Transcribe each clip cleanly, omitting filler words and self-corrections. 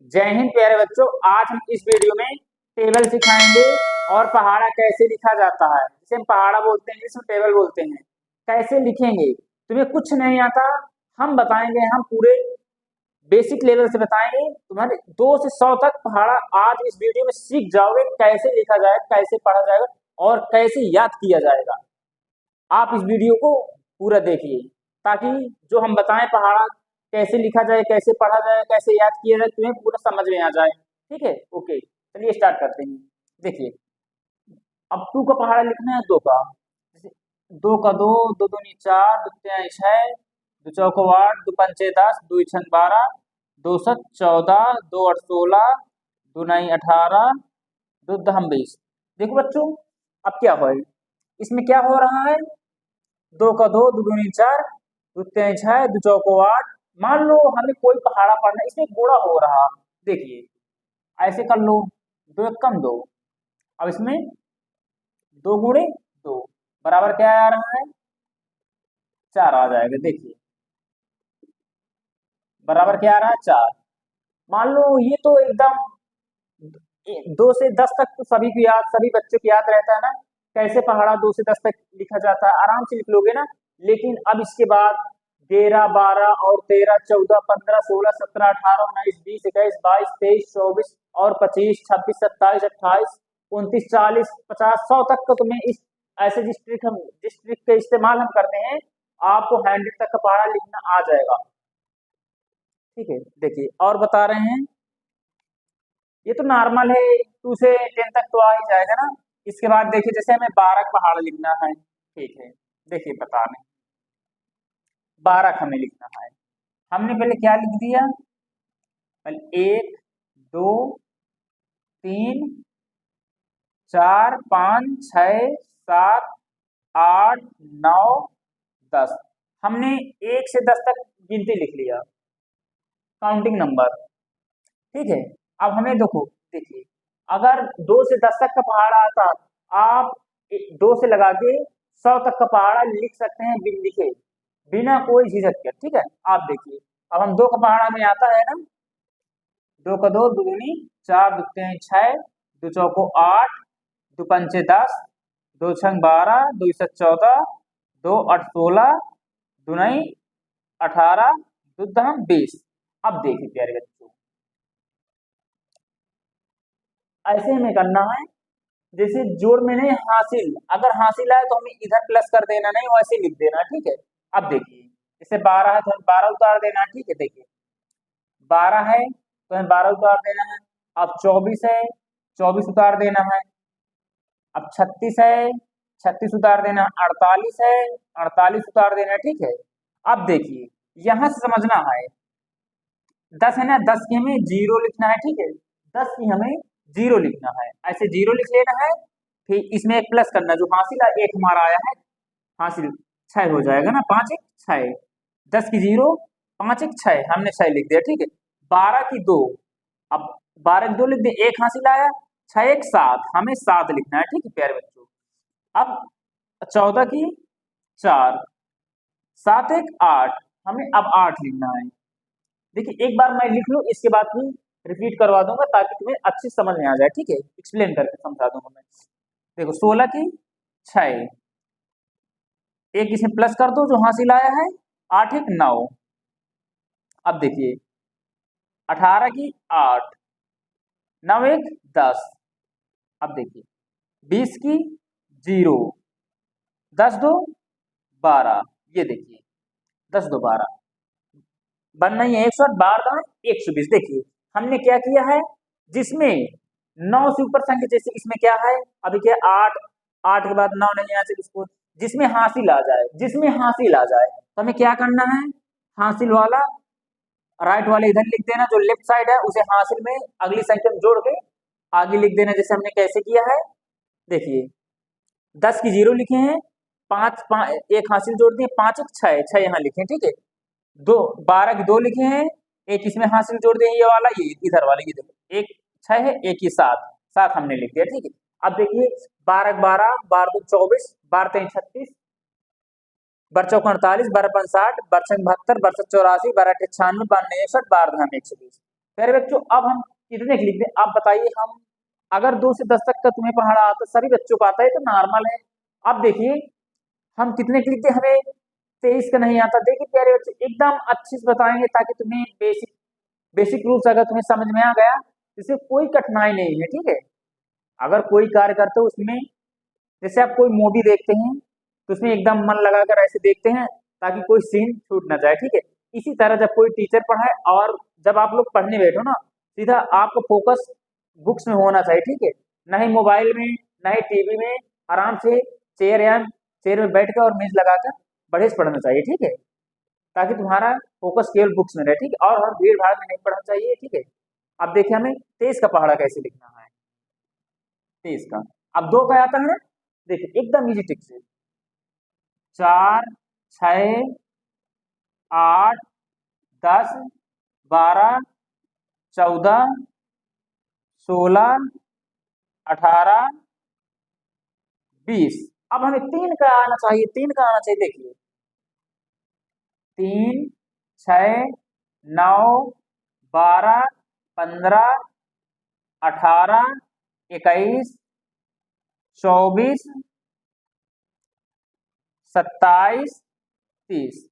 जय हिंद प्यारे बच्चों। आज हम इस वीडियो में टेबल सिखाएंगे और पहाड़ा कैसे लिखा जाता है, जिसे हम पहाड़ा बोलते हैं, जिसे टेबल बोलते हैं। कैसे लिखेंगे, तुम्हें कुछ नहीं आता, हम बताएंगे। हम पूरे बेसिक लेवल से बताएंगे, तुम्हारे 2 से 100 तक पहाड़ा आज इस वीडियो में सीख जाओगे। कैसे लिखा जाए, कैसे पढ़ा जाएगा और कैसे याद किया जाएगा। आप इस वीडियो को पूरा देखिए ताकि जो हम बताएं पहाड़ा कैसे लिखा जाए, कैसे पढ़ा जाए, कैसे याद किया जाए, तुम्हें पूरा समझ में आ जाए। ठीक है, ओके, चलिए स्टार्ट करते हैं। देखिए, अब 2 का पहाड़ा लिखना है, 2 का। जैसे 2 का 2, 2 दूनी 4, 2 तिहाई 6, 2 चौको 8, 2 पंचे 10, 2 छंग 12, 2 सत 14, 2 8 16, 2 9 18, 2 दहम 20। देखो बच्चों, अब क्या हो, इसमें क्या हो रहा है? 2 का 2, 2 दूनी 4, 2 तिहाई 6, 2 चौको 8। मान लो हमें कोई पहाड़ा पढ़ना है, इसमें गुणा हो रहा। देखिए, ऐसे कर लो, 2 एक कम 2। अब इसमें 2 गुणे 2 बराबर क्या आ रहा है? 4 आ जाएगा। देखिए, बराबर क्या आ रहा है? 4। मान लो ये तो एकदम 2 से 10 तक तो सभी को याद, सभी बच्चों को याद रहता है ना, कैसे पहाड़ा 2 से 10 तक लिखा जाता है, आराम से लिख लोगे ना। लेकिन अब इसके बाद 13, 12 और 13, 14, 15, 16, 17, 18, 19, 20, 21, 22, 23, 24 और 25, 26, 27, 28, 29, 40, 50, 100 तक तो तुम्हें इस ऐसे जिस ट्रिक का इस्तेमाल हम करते हैं, आपको 100 तक का पहाड़ा लिखना आ जाएगा। ठीक है, देखिए और बता रहे हैं, ये तो नॉर्मल है, 2 से 10 तक तो आ ही जाएगा ना। इसके बाद देखिए, जैसे हमें 12 का पहाड़ा लिखना है। ठीक है, देखिए बता रहे हैं, 12 हमें लिखना है। हमने पहले क्या लिख दिया? पहले 1 2 3 4 5 6 7 8 9 10। हमने 1 से 10 तक गिनती लिख लिया, काउंटिंग नंबर। ठीक है, अब हमें देखो, देखिए, अगर 2 से 10 तक का पहाड़ा आता, आप 2 से लगा के 100 तक का पहाड़ा लिख सकते हैं बिन लिखे, बिना कोई झिझक के। ठीक है, आप देखिए, अब हम 2 का पहाड़ा में आता है ना, 2 का 2, 2 दूनी 4, 2 तिहाई 6, 2 चौको 8, 2 पंचे 10, 2 छंग 12, 2 सत 14, 2 8 16, 2 9 18, 2 दहम 20। अब देखिए प्यारे बच्चों, ऐसे हमें करना है, जैसे जोड़ में नहीं, हासिल, अगर हासिल आए तो हमें इधर प्लस कर देना, नहीं वैसे लिख देना। ठीक है, अब देखिए, जैसे 12 है तो हमें 12 उतार देना। ठीक है, देखिए 12 है तो हमें 12 उतार देना है। अब 24 है, 24 उतार देना है। अब 36 है, 36 उतार देना। 48 है, 48 उतार देना। ठीक है, अब देखिए, यहां से समझना है, 10 है ना, 10 की हमें 0 लिखना है। ठीक है, 10 की हमें 0 लिखना है, ऐसे 0 लिख लेना है। फिर इसमें एक प्लस करना, जो हासिल एक हमारा आया है, हासिल 6 हो जाएगा ना, 5 1 6। 10 की 0, 5 1 6, हमने 6 लिख दिया। ठीक है, 12 की 2, अब 12 की 2 लिख दिए, एक हासिल आया, 6 1 7, हमें 7 लिखना है। ठीक है प्यारे बच्चों, अब 14 की 4, 7 1 8, हमें अब 8 लिखना है। देखिए, एक बार मैं लिख लूं, इसके बाद भी रिपीट करवा दूंगा ताकि तुम्हें अच्छी समझ में आ जाए। ठीक है, एक्सप्लेन करके समझा दूंगा मैं। देखो, 16 की 6, एक इसमें प्लस कर दो जो हासिल आया है, 8 1 9। अब देखिए, 18 की 8, 9 1 10। अब देखिए, 20 की 0, 10 2 12। ये देखिए, 10 2 12 बन नहीं है, 108, 12 120। देखिए, हमने क्या किया है, जिसमें 9 से ऊपर संख्या, जैसे इसमें क्या है, अभी क्या 8, 8 के बाद 9 नहीं आ सकता, इसको जिसमें हासिल आ जाए, जिसमें हासिल आ जाए, तो हमें क्या करना है, हासिल वाला राइट वाले इधर लिख देना, जो लेफ्ट साइड है उसे हासिल में अगली संख्या में जोड़ के आगे लिख देना, जैसे हमने कैसे किया है। देखिए, 10 की 0 लिखे हैं, 5 5 एक हासिल जोड़ दिए, 5 1 6 6 यहाँ लिखे। ठीक है, 2 12 की 2 लिखे हैं, एक इसमें हासिल जोड़ दिए, ये वाला, ये इधर वाला, ये देखो, एक 6 है, एक ही 7, 7 हमने लिख दिया। ठीक है, अब देखिए, 12 12, 12 2 24, 12 3 36, 12 चौक 48, 12 5 60, 12 6 72, 12 7 84, 12 8 96, 12 9 61, 12 धाम 120। प्यारे बच्चों अब हम कितने लिख दें आप बताइए। हम अगर 2 से 10 तक का तुम्हें पहाड़ा आता, सभी बच्चों को आता है तो नॉर्मल है। अब देखिए हम कितने लिख दें, हमें 23 का नहीं आता। देखिए प्यारे बच्चों एकदम अच्छे से बताएंगे ताकि तुम्हें बेसिक बेसिक रूल्स अगर तुम्हें समझ में आ गया, इससे कोई कठिनाई नहीं है, ठीक है। अगर कोई कार्य करते हो उसमें, जैसे आप कोई मूवी देखते हैं तो उसमें एकदम मन लगाकर ऐसे देखते हैं ताकि कोई सीन छूट ना जाए, ठीक है। इसी तरह जब कोई टीचर पढ़ाए और जब आप लोग पढ़ने बैठो ना, सीधा आपको फोकस बुक्स में होना चाहिए, ठीक है। ना ही मोबाइल में, ना ही टीवी में। आराम से चेयर में बैठ कर और मेज लगाकर बढ़े से पढ़ना चाहिए, ठीक है। ताकि तुम्हारा फोकस केवल बुक्स में रहे, ठीक है, और हर भीड़ भाड़ में नहीं पढ़ना चाहिए, ठीक है। अब देखिए हमें 23 का पहाड़ा कैसे लिखना है। 23 का अब 2 का आता है, देखिए एकदम इजी ट्रिक से। 4 6 8 10 12 14 16 18 20। अब हमें 3 का आना चाहिए, 3 का आना चाहिए। देखिए 3 6 9 12 15 18 21 24 27 30।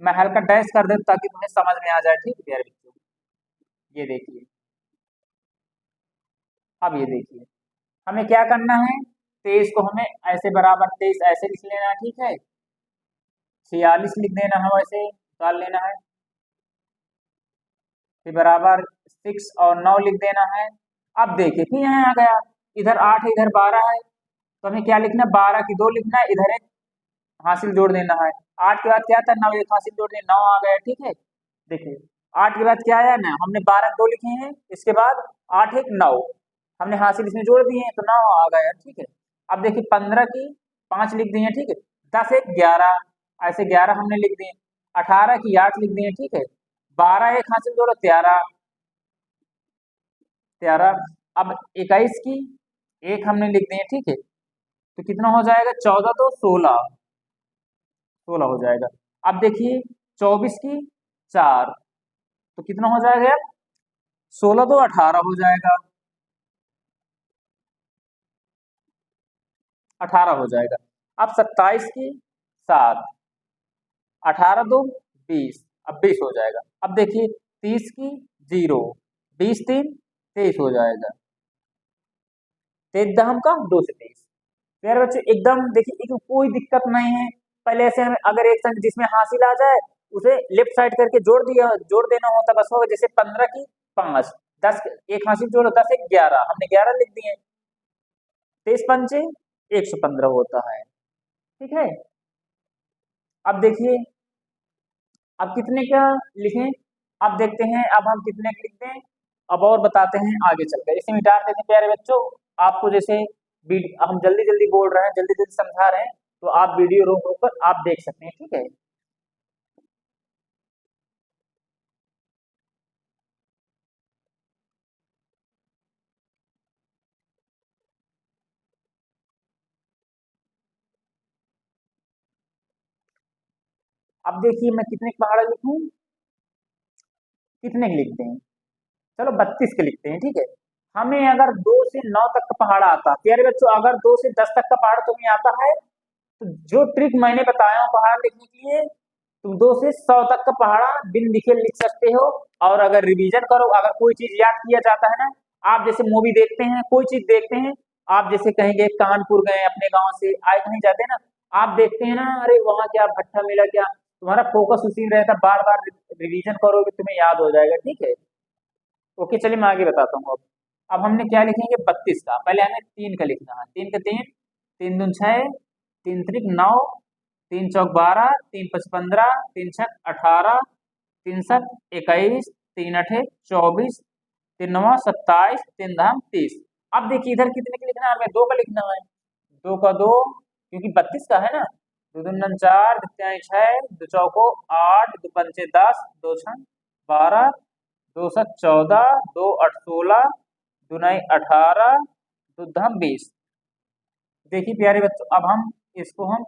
मैं हल्का डैश कर देता ताकि तुम्हें समझ में आ जाए, ठीक है प्यारे बच्चों। ये देखिए, अब ये देखिए हमें क्या करना है। 23 को हमें ऐसे बराबर 23 ऐसे लिख लेना है, ठीक है। 46 लिख देना है, वैसे निकाल लेना है। फिर बराबर 6 और 9 लिख देना है। अब देखिए फिर यहाँ आ गया, इधर 8 है इधर 12 है, तो हमें क्या लिखना है, 12 की 2 लिखना है, इधर एक हासिल जोड़ देना है। 8 के बाद क्या था, 9 एक हासिल जोड़ देना, 9 आ गया, ठीक है। देखिए 8 के बाद क्या आया ना, हमने 12 2 लिखे हैं, इसके बाद 8 एक 9 हमने हासिल इसमें जोड़ दिए हैं तो 9 आ गया, ठीक है। अब देखिए 15 की 5 लिख दिए, ठीक है। 10 एक 11 ऐसे 11 हमने लिख दिए। 18 की 8 लिख दिए, ठीक है। 12 एक हासिल जोड़ो 13 13। अब 21 की 1 हमने लिख दिए, ठीक है। तो कितना हो जाएगा, 14 तो 16 16 हो जाएगा। अब देखिए 24 की 4 तो कितना हो जाएगा, 16 तो 18 हो जाएगा, 18 हो जाएगा। अब 27 की 7 18 दो 20, अब 20 हो जाएगा। अब देखिए 30 की 0 20 3 23 हो जाएगा। 23 दहम का 2 से 23। प्यारे बच्चे एकदम देखिए कोई दिक्कत नहीं है। पहले ऐसे हमें अगर एक संख्या जिसमें हासिल आ जाए उसे लेफ्ट साइड करके जोड़ देना होता बस होगा। जैसे 15 की 5 10 एक हासिल जोड़ो 10 एक 11 हमने 11 लिख दिए। 23 पंचे 115 होता है, ठीक है। अब देखिए अब कितने का लिखें, अब देखते हैं अब हम कितने का लिखते हैं। अब और बताते हैं आगे चलकर, इसे मिटा देते हैं प्यारे बच्चों। आपको जैसे हम जल्दी जल्दी बोल रहे हैं, जल्दी जल्दी समझा रहे हैं, तो आप वीडियो रोक रोक कर आप देख सकते हैं, ठीक है। अब देखिए मैं कितने का पहाड़ा लिखूं, कितने के लिखते हैं, चलो 32 के लिखते हैं, ठीक है। हमें अगर 2 से 9 तक का पहाड़ा आता, प्यारे बच्चों अगर 2 से 10 तक का पहाड़ तुम्हें आता है तो जो ट्रिक मैंने बताया हूँ पहाड़ लिखने के लिए, तुम 2 से 100 तक का पहाड़ा बिन लिखे लिख सकते हो। और अगर रिवीजन करो, अगर कोई चीज याद किया जाता है ना, आप जैसे मूवी देखते हैं, कोई चीज देखते हैं, आप जैसे कहेंगे कानपुर गए अपने गांव से आए कहीं जाते हैं ना, आप देखते हैं ना अरे वहां क्या भट्टा मिला क्या, तुम्हारा फोकस उसी में रहता, बार बार रिवीजन करोगे तुम्हें याद हो जाएगा, ठीक है। ओके चलिए मैं आगे बताता हूँ। अब हमने क्या लिखेंगे 32 का, पहले हमें 3 का लिखना है। 3 का 3 3 दून 6 3 त्रिक 9 3 चौक 12 3 5 15 3 छक 18 3 7 21 3 अठे 24 3 9 27 3 धाम 30। अब देखिए इधर कितने का लिखना है, हमें 2 का लिखना है। 2 का 2 क्योंकि 32 का है ना, 2 दून 4 दित्याई 6 2 चौको 8 2 पंचे 10 2 छन 12 2 7 14 2 8 16 2 9 18 2 धाम 20। देखिए प्यारे बच्चों अब हम इसको हम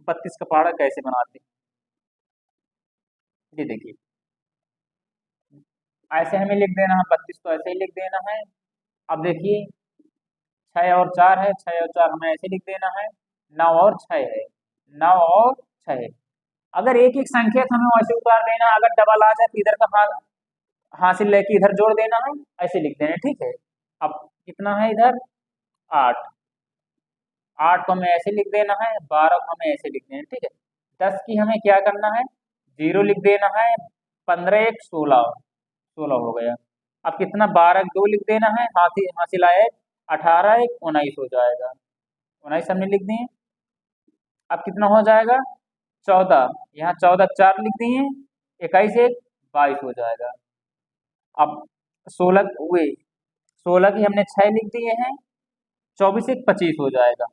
32 का पहाड़ा कैसे बनाते हैं, ये देखिए ऐसे हमें लिख देना है, 32 तो ऐसे ही लिख देना है। अब देखिए 6 और 4 है, 6 और 4 हमें ऐसे लिख देना है। 9 और 6 है, 9 और 6 है। अगर एक एक संख्या हमें वैसे उतार देना है, अगर डबल आ जाए तो इधर का हासिल लेके इधर जोड़ देना है, ऐसे लिख देना है, ठीक है। अब कितना है इधर 8, 8 को हमें ऐसे लिख देना है, 12 को हमें ऐसे लिख देना है, ठीक है। 10 की हमें क्या करना है, 0 लिख देना है, 15 एक 16, 16 हो गया। अब कितना 12 2 लिख देना है, हासिल आया 18 एक 19 हो जाएगा, 19 हमने लिख दिए। अब कितना हो जाएगा 14, यहाँ 14 4 लिख दिए, 21 एक 22 हो जाएगा। अब 16 हुए, 16 की हमने 6 लिख दिए हैं, 24 एक 25 हो जाएगा।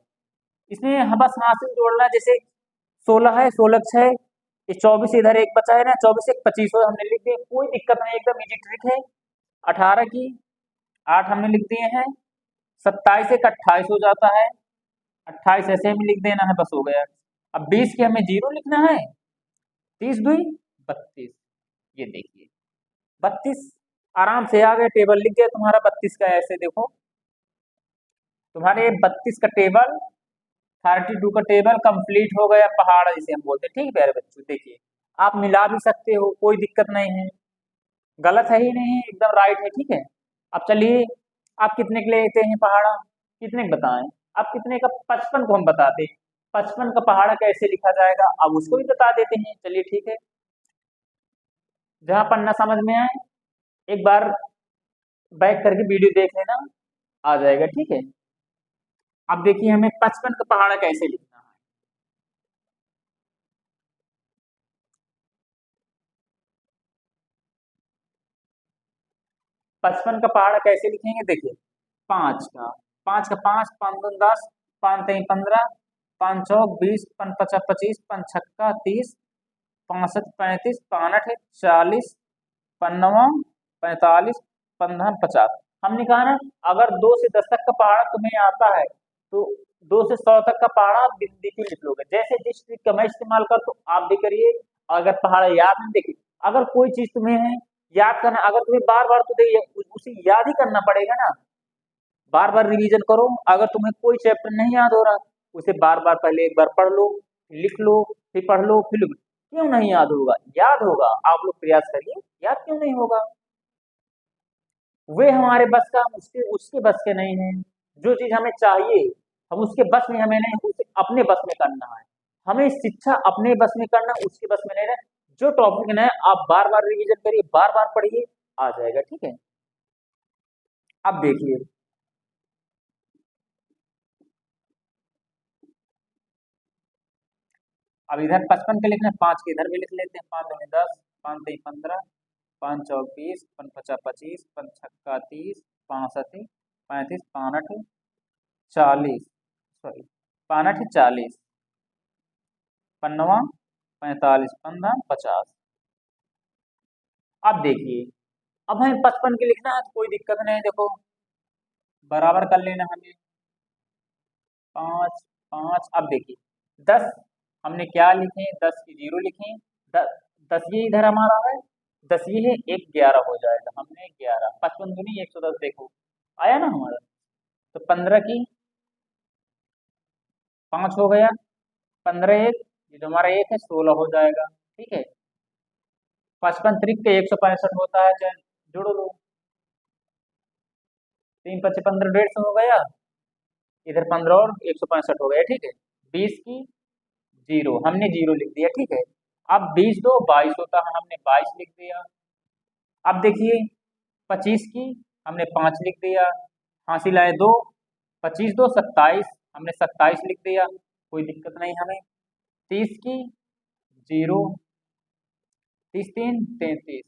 इसमें हम बस हासिल जोड़ना है, जैसे 16 है, 16 6, ये 24 इधर एक बचा है ना, 24 एक 25 हो हमने लिख दिए, कोई दिक्कत नहीं, एकदम इजी ट्रिक है। 18 की 8 हमने लिख दिए हैं, 27 एक 28 हो जाता है, 28 ऐसे हमें लिख देना है, बस हो गया। अब 20 के हमें 0 लिखना है, 30 दुई 32, ये देखिए 32 आराम से आ गया, टेबल लिख गया तुम्हारा 32 का। ऐसे देखो तुम्हारे 32 का टेबल, 32 का टेबल कंप्लीट हो गया, पहाड़ जिसे हम बोलते हैं, ठीक है प्यारे बच्चों। देखिए आप मिला भी सकते हो, कोई दिक्कत नहीं है, गलत है ही नहीं, एकदम राइट है, ठीक है। अब चलिए आप कितने के लेते हैं पहाड़ा, कितने का बताएं। अब कितने का, 55 को हम बताते हैं, 55 का पहाड़ा कैसे लिखा जाएगा अब उसको भी बता देते हैं, चलिए ठीक है। जहां पन्ना समझ में आए एक बार बैक करके वीडियो देख लेना, आ जाएगा, ठीक है। अब देखिए हमें 55 का पहाड़ा कैसे लिखना है। 55 का पहाड़ा कैसे लिखेंगे, देखिए 5 का, 5 का 5, 5 दूनी 10, 5 तीन 15, 5 चौक 20, 5 पचा 25, 5 छक्का 30, 65 35, 65 40, 55 45, 15 50। हमने कहा ना अगर 2 से 10 तक का पहाड़ा तुम्हें आता है तो 2 से 100 तक का पहाड़ा आप देखिए लिख लोगे, जैसे जिस ट्रिक का मैं इस्तेमाल कर तो आप भी करिए। अगर पहाड़ा याद नहीं, देखिए अगर कोई चीज तुम्हें याद करना, अगर तुम्हें बार बार तो देखिए उसे याद ही करना पड़ेगा ना, बार बार रिवीजन करो। अगर तुम्हें कोई चैप्टर नहीं याद हो रहा उसे बार बार पहले एक बार पढ़ लो, लिख लो, फिर पढ़ लो, फिर लिख लो। क्यों नहीं याद होगा, याद होगा, आप लोग प्रयास करिए, याद क्यों नहीं होगा। वे हमारे बस का, हम उसके उसके बस के नहीं है। जो चीज हमें चाहिए हम उसके बस में हमें नहीं, उसे अपने बस में करना है। हमें शिक्षा अपने बस में करना, उसके बस में नहीं रहना। जो टॉपिक है आप बार बार रिवीजन करिए, बार बार पढ़िए, आ जाएगा, ठीक है। अब देखिए अब इधर 55 के लिखना है, 5 के इधर भी लिख लेते हैं, 5 दूनी 10, 5 तीन 15, 5 चौक 20, 5 पचा 25, 5 छक्का 30, 65 35, 65 40, सॉरी 65 40, 55 45 15 50। अब देखिए अब हमें 55 के लिखना है तो कोई दिक्कत नहीं, देखो बराबर कर लेना हमें, 5 5। अब देखिए 10 हमने क्या लिखे, 10 की 0 लिखे, 10 10 ये इधर हमारा है, 10 ये है, एक 11 हो जाएगा, हमने 11, 55 दूनी 110, देखो आया ना हमारा। तो 15 की 5 हो गया, 15 एक, ये जो हमारा एक है 16 हो जाएगा, ठीक है। 55 त्रिक के 165 होता है, चाहे जोड़ो लो, 3 पच्चे 15 150 हो गया, इधर 15 और 165 हो गया, ठीक है। 20 की 0 हमने 0 लिख दिया, ठीक है। अब 20 दो 22 होता है, हमने 22 लिख दिया। अब देखिए 25 की हमने 5 लिख दिया, हासिल आए 2, 25 दो 27, हमने 27 लिख दिया, कोई दिक्कत नहीं हमें। 30 की 0, 30 3 33,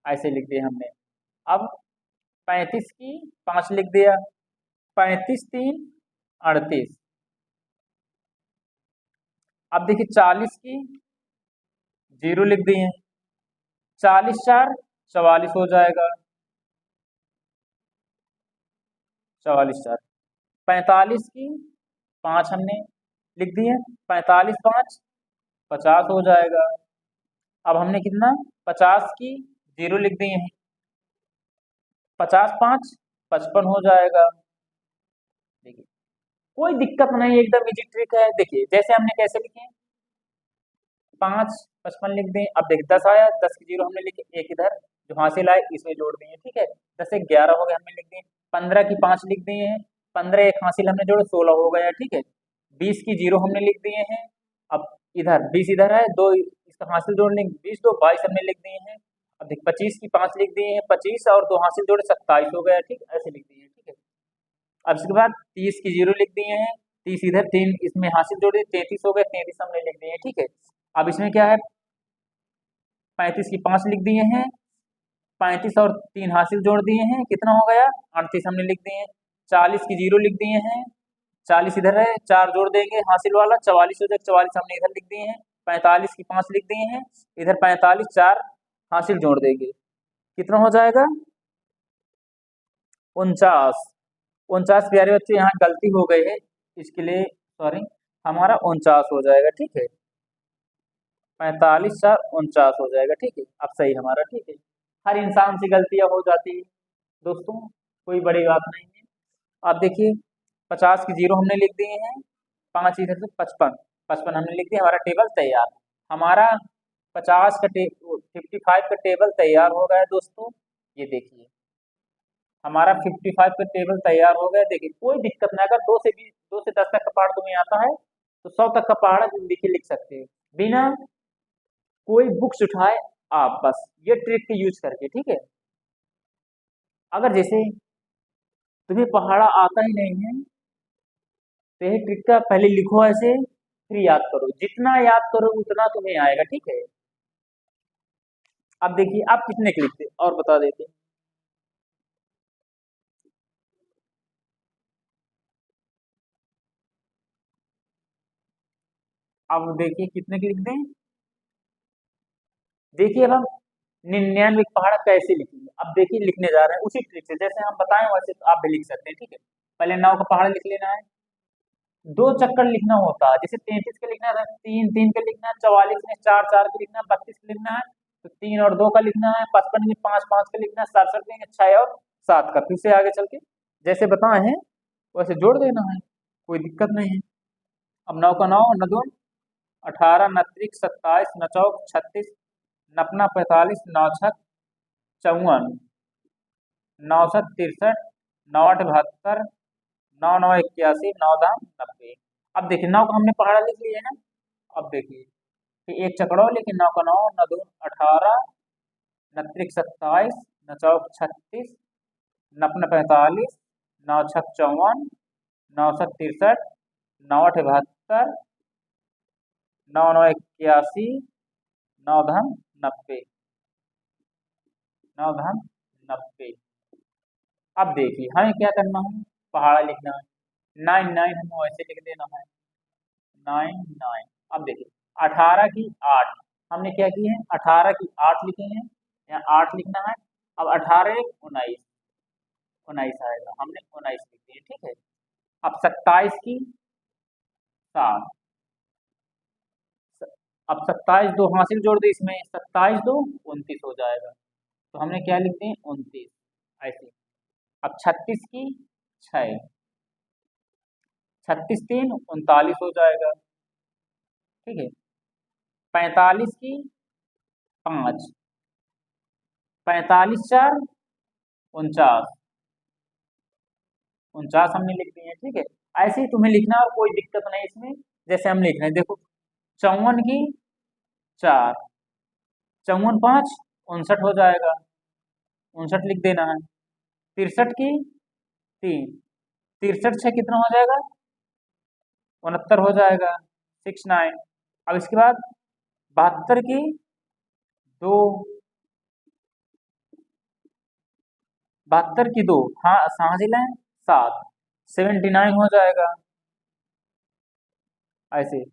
ऐसे लिख दिया हमने। अब 35 की 5 लिख दिया, 35 3 38। अब देखिए 40 की 0 लिख दिए, 40 4 44 हो जाएगा, 44 4। 45 की 5 हमने लिख दिए, 45 5 50 हो जाएगा। अब हमने कितना 50 की जीरो लिख दिए हैं। 50 5 55 हो जाएगा। देखिए कोई दिक्कत नहीं, एकदम इजी ट्रिक है। देखिए जैसे हमने कैसे लिखे, 5 55 लिख दें। अब देखिए 10 आया, 10 की जीरो हमने लिखे, एक इधर जो हासिल आए इसमें जोड़ दिए, ठीक है। 10 से 11 हो गए, हमने लिख दिए। 15 की 5 लिख दिए हैं, 15 एक हासिल हमने जोड़े, 16 हो गया, ठीक है। 20 की जीरो हमने लिख दिए हैं। अब इधर 20 इधर है, दो इसका हासिल जोड़ लेंगे, 20 दो 22 हमने लिख दिए हैं। अब देख 25 की 5 लिख दिए हैं, 25 और दो हासिल जोड़े 27 हो गया, ठीक, ऐसे लिख दिए हैं, ठीक है। अब इसके बाद 30 की जीरो लिख दिए हैं, 30 इधर, 3 इसमें हासिल जोड़े 33 हो गए, 33 हमने लिख दिए हैं, ठीक है। अब इसमें क्या है, 35 की 5 लिख दिए हैं, 35 और 3 हासिल जोड़ दिए हैं, कितना हो गया, 38 हमने लिख दिए हैं। 40 की जीरो लिख दिए हैं, 40 इधर है, 4 जोड़ देंगे हासिल वाला, 44 हो जाएगा, 44 हमने इधर लिख दिए हैं। 45 की 5 लिख दिए हैं, इधर 45 4 हासिल जोड़ देंगे, कितना हो जाएगा, 49। 49 प्यारे बच्चे यहाँ गलती हो गई है, इसके लिए सॉरी, हमारा 49 हो जाएगा, ठीक है। 45 4 49 हो जाएगा, ठीक है। अब सही हमारा, ठीक है। हर इंसान से गलतियां हो जाती है दोस्तों, कोई बड़ी बात नहीं है। आप देखिए 50 की जीरो हमने लिख दिए हैं, 5 इधर से 55, 55 हमने लिख दिया, हमारा टेबल तैयार। हमारा 50 का 55 का टेबल तैयार हो गया है दोस्तों, ये देखिए हमारा 55 का टेबल तैयार हो गया। देखिए कोई दिक्कत नहीं, अगर 2 से 10 तक का पहाड़ तुम्हें आता है तो 100 तक का पहाड़ देखिए लिख सकते हैं बिना कोई बुक्स उठाए, आप बस ये ट्रिक के यूज करके, ठीक है। अगर जैसे तुम्हें पहाड़ा आता ही नहीं है तो ये ट्रिक का पहले लिखो ऐसे, फिर याद करो, जितना याद करो उतना तुम्हें आएगा, ठीक है। अब देखिए आप कितने के लिखते और बता देते। अब देखिए कितने के लिख दें। देखिए अब हम 99 पहाड़ कैसे लिखेंगे, अब देखिए लिखने जा रहे हैं उसी ट्रिक से, जैसे हम बताएं वैसे तो आप भी लिख सकते हैं, ठीक है। पहले 9 का पहाड़ लिख लेना है, 2 चक्कर लिखना होता है, जैसे 33 का लिखना है 3 3 का लिखना है, 44 में 4 4 का लिखना है, 32 का लिखना है तो 3 और 2 का लिखना है, 55 में 5 5 का लिखना है, 67 में 6 और 7 का, फिर से आगे चल के जैसे बताए हैं वैसे जोड़ देना है, कोई दिक्कत नहीं है। अब 9 का 9, 9 दून 18, 29 27, 9 चौक 36, नपना 45, 9 छक 54, 9 7 63, 9 8 72, 9 9 81, 9 दाम 90। अब देखिए 9 का हमने पहाड़ा लिख लिया है ना। अब देखिए कि एक चक्रो लेकिन 9 का 9, 9 दून 18, 29 27, 9 चौक 36, नपना 45, 9 छक 54, 9 7 63, 9 8 72, 9 9 81, 9 धन 90, 9 धन 90। अब देखिए हमें क्या करना है, पहाड़ा लिखना है, 9 9 हमें वैसे लिख देना है, 9 9। अब देखिए 18 की 8 हमने क्या की है, 18 की 8 लिखे हैं, यहाँ 8 लिखना है। अब 18 19, 19 आएगा, हमने 19 लिख दिए, ठीक है। अब 27 की 7, अब 27 दो हासिल जोड़ दे इसमें, 27 दो 29 हो जाएगा, तो हमने क्या लिख दिए 29 ऐसे। अब 36 की 6, 36 3 39 हो जाएगा, ठीक है। 45 की 5, 45 4 49, 49 हमने लिख दिए, ठीक है। ऐसे ही तुम्हें लिखना और कोई दिक्कत नहीं इसमें, जैसे हम लिख रहे हैं देखो 54 की 4, 54 5 59 हो जाएगा, 59 लिख देना है। 63 की 3, 63 6 कितना हो जाएगा, 69 हो जाएगा, 69। अब इसके बाद 72 की 2, 72 की 2 हाँ समझ लें 7, 79 हो जाएगा ऐसे।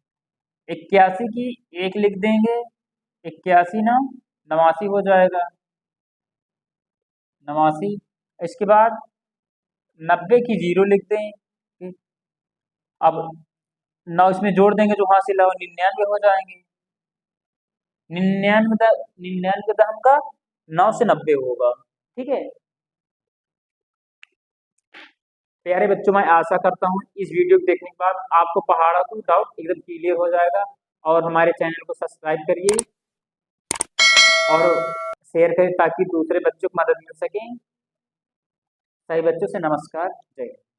81 की 1 लिख देंगे, 81 ना 89 हो जाएगा, 89। इसके बाद 90 की 0 लिख दें, ठीक। अब 9 इसमें जोड़ देंगे जो हासिल है वो 99 हो जाएंगे, 99 99 दम का 9 से 90 होगा। ठीक है प्यारे बच्चों, मैं आशा करता हूँ इस वीडियो को देखने के बाद आपको पहाड़ा का डाउट एकदम क्लियर हो जाएगा। और हमारे चैनल को सब्सक्राइब करिए और शेयर करें ताकि दूसरे बच्चों को मदद मिल सके। सभी बच्चों से नमस्कार, जय हिंद।